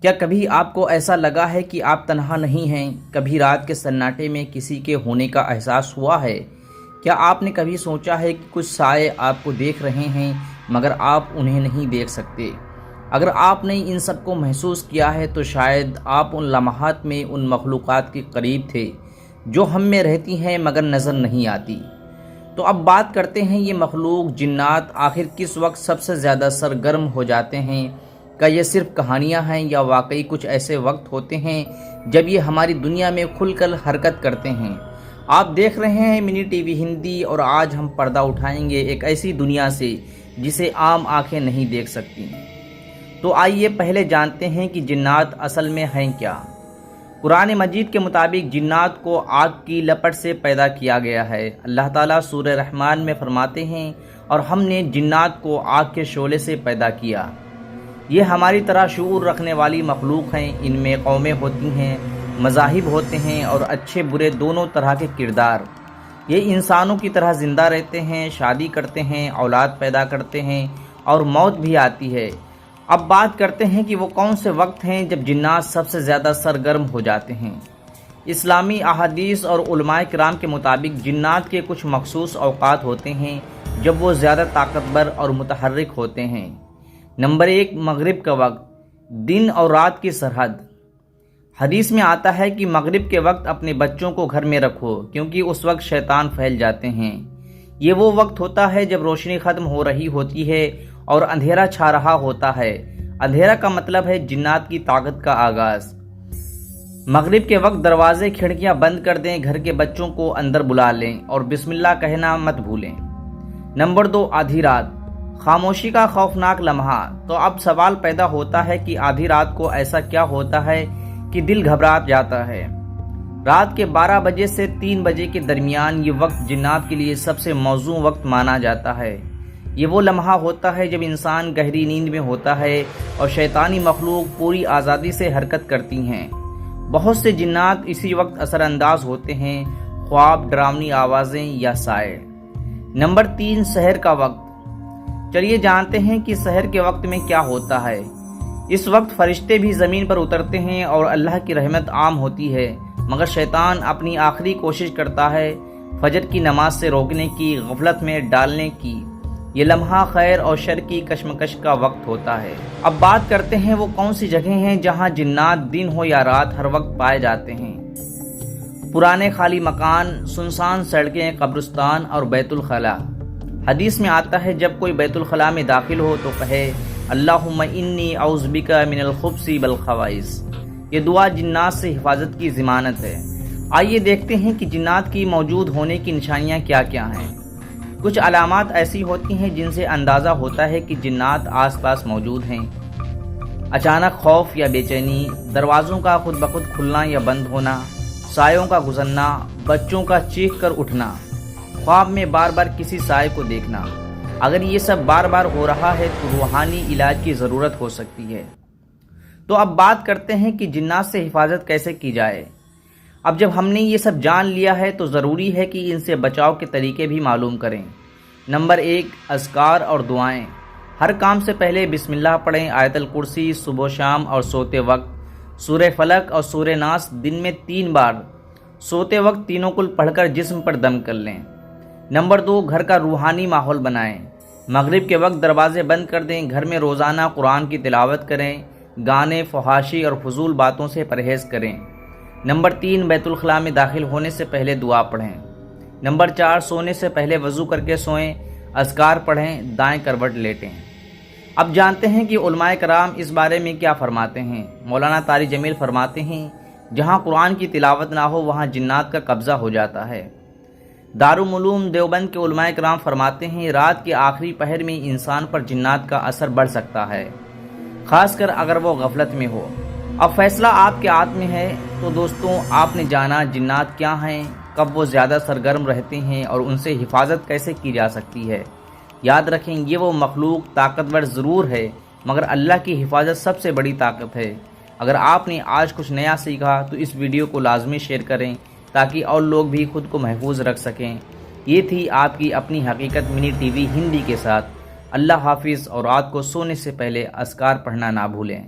کیا کبھی آپ کو ایسا لگا ہے کہ آپ تنہا نہیں ہیں؟ کبھی رات کے سناٹے میں کسی کے ہونے کا احساس ہوا ہے؟ کیا آپ نے کبھی سوچا ہے کہ کچھ سائے آپ کو دیکھ رہے ہیں مگر آپ انہیں نہیں دیکھ سکتے؟ اگر آپ نے ان سب کو محسوس کیا ہے تو شاید آپ ان لمحات میں ان مخلوقات کے قریب تھے جو ہم میں رہتی ہیں مگر نظر نہیں آتی۔ تو اب بات کرتے ہیں، یہ مخلوق جنات آخر کس وقت سب سے زیادہ سرگرم ہو جاتے ہیں؟ کیا یہ صرف کہانیاں ہیں یا واقعی کچھ ایسے وقت ہوتے ہیں جب یہ ہماری دنیا میں کھل کر حرکت کرتے ہیں؟ آپ دیکھ رہے ہیں منی ٹی وی ہندی، اور آج ہم پردہ اٹھائیں گے ایک ایسی دنیا سے جسے عام آنکھیں نہیں دیکھ سکتی۔ تو آئیے پہلے جانتے ہیں کہ جنات اصل میں ہیں کیا۔ قرآن مجید کے مطابق جنات کو آگ کی لپٹ سے پیدا کیا گیا ہے۔ اللہ تعالیٰ سورہ رحمان میں فرماتے ہیں، اور ہم نے جنات کو آگ کے شعلے سے پیدا کیا۔ یہ ہماری طرح شعور رکھنے والی مخلوق ہیں۔ ان میں قومیں ہوتی ہیں، مذاہب ہوتے ہیں اور اچھے برے دونوں طرح کے کردار۔ یہ انسانوں کی طرح زندہ رہتے ہیں، شادی کرتے ہیں، اولاد پیدا کرتے ہیں اور موت بھی آتی ہے۔ اب بات کرتے ہیں کہ وہ کون سے وقت ہیں جب جنات سب سے زیادہ سرگرم ہو جاتے ہیں۔ اسلامی احادیث اور علماء کرام کے مطابق جنات کے کچھ مخصوص اوقات ہوتے ہیں جب وہ زیادہ طاقتور اور متحرک ہوتے ہیں۔ نمبر 1، مغرب کا وقت، دن اور رات کی سرحد۔ حدیث میں آتا ہے کہ مغرب کے وقت اپنے بچوں کو گھر میں رکھو، کیونکہ اس وقت شیطان پھیل جاتے ہیں۔ یہ وہ وقت ہوتا ہے جب روشنی ختم ہو رہی ہوتی ہے اور اندھیرا چھا رہا ہوتا ہے۔ اندھیرا کا مطلب ہے جنات کی طاقت کا آغاز۔ مغرب کے وقت دروازے کھڑکیاں بند کر دیں، گھر کے بچوں کو اندر بلا لیں اور بسم اللہ کہنا مت بھولیں۔ نمبر 2، آدھی رات، خاموشی کا خوفناک لمحہ۔ تو اب سوال پیدا ہوتا ہے کہ آدھی رات کو ایسا کیا ہوتا ہے کہ دل گھبرا جاتا ہے؟ رات کے 12 بجے سے 3 بجے کے درمیان یہ وقت جنات کے لیے سب سے موزوں وقت مانا جاتا ہے۔ یہ وہ لمحہ ہوتا ہے جب انسان گہری نیند میں ہوتا ہے اور شیطانی مخلوق پوری آزادی سے حرکت کرتی ہیں۔ بہت سے جنات اسی وقت اثر انداز ہوتے ہیں، خواب، ڈراؤنی آوازیں یا سائے۔ نمبر 3، سحر کا وقت۔ چلیے جانتے ہیں کہ سحر کے وقت میں کیا ہوتا ہے۔ اس وقت فرشتے بھی زمین پر اترتے ہیں اور اللہ کی رحمت عام ہوتی ہے، مگر شیطان اپنی آخری کوشش کرتا ہے فجر کی نماز سے روکنے کی، غفلت میں ڈالنے کی۔ یہ لمحہ خیر اور شر کی کشمکش کا وقت ہوتا ہے۔ اب بات کرتے ہیں وہ کون سی جگہیں ہیں جہاں جنات دن ہو یا رات ہر وقت پائے جاتے ہیں۔ پرانے خالی مکان، سنسان سڑکیں، قبرستان اور بیت الخلاء۔ حدیث میں آتا ہے جب کوئی بیت الخلاء میں داخل ہو تو کہے اللہم انی اعوذ بک من الخبث والخبائث۔ یہ دعا جنات سے حفاظت کی ضمانت ہے۔ آئیے دیکھتے ہیں کہ جنات کی موجود ہونے کی نشانیاں کیا کیا ہیں۔ کچھ علامات ایسی ہوتی ہیں جن سے اندازہ ہوتا ہے کہ جنات آس پاس موجود ہیں۔ اچانک خوف یا بے چینی، دروازوں کا خود بخود کھلنا یا بند ہونا، سایوں کا گزرنا، بچوں کا چیخ کر اٹھنا، خواب میں بار بار کسی سائے کو دیکھنا۔ اگر یہ سب بار بار ہو رہا ہے تو روحانی علاج کی ضرورت ہو سکتی ہے۔ تو اب بات کرتے ہیں کہ جنات سے حفاظت کیسے کی جائے۔ اب جب ہم نے یہ سب جان لیا ہے تو ضروری ہے کہ ان سے بچاؤ کے طریقے بھی معلوم کریں۔ نمبر 1، اذکار اور دعائیں۔ ہر کام سے پہلے بسم اللہ پڑھیں، آیت الکرسی صبح و شام اور سوتے وقت، سورہ فلق اور سورہ ناس دن میں 3 بار، سوتے وقت تینوں کل پڑھ کر جسم پر دم کر لیں۔ نمبر 2، گھر کا روحانی ماحول بنائیں۔ مغرب کے وقت دروازے بند کر دیں، گھر میں روزانہ قرآن کی تلاوت کریں، گانے، فحاشی اور فضول باتوں سے پرہیز کریں۔ نمبر 3، بیت الخلاء میں داخل ہونے سے پہلے دعا پڑھیں۔ نمبر 4، سونے سے پہلے وضو کر کے سوئیں، اذکار پڑھیں، دائیں کروٹ لیٹیں۔ اب جانتے ہیں کہ علماء کرام اس بارے میں کیا فرماتے ہیں۔ مولانا طارق جمیل فرماتے ہیں جہاں قرآن کی تلاوت نہ ہو وہاں جنات کا قبضہ ہو جاتا ہے۔ دارالعلوم دیوبند کے علماء کرام فرماتے ہیں رات کے آخری پہر میں انسان پر جنات کا اثر بڑھ سکتا ہے، خاص کر اگر وہ غفلت میں ہو۔ اب فیصلہ آپ کے ہاتھ میں ہے۔ تو دوستوں، آپ نے جانا جنات کیا ہیں، کب وہ زیادہ سرگرم رہتے ہیں اور ان سے حفاظت کیسے کی جا سکتی ہے۔ یاد رکھیں، یہ وہ مخلوق طاقتور ضرور ہے مگر اللہ کی حفاظت سب سے بڑی طاقت ہے۔ اگر آپ نے آج کچھ نیا سیکھا تو اس ویڈیو کو لازمی شیئر کریں تاکہ اور لوگ بھی خود کو محفوظ رکھ سکیں۔ یہ تھی آپ کی اپنی حقیقت منی ٹی وی ہندی کے ساتھ۔ اللہ حافظ، اور رات کو سونے سے پہلے اذکار پڑھنا نہ بھولیں۔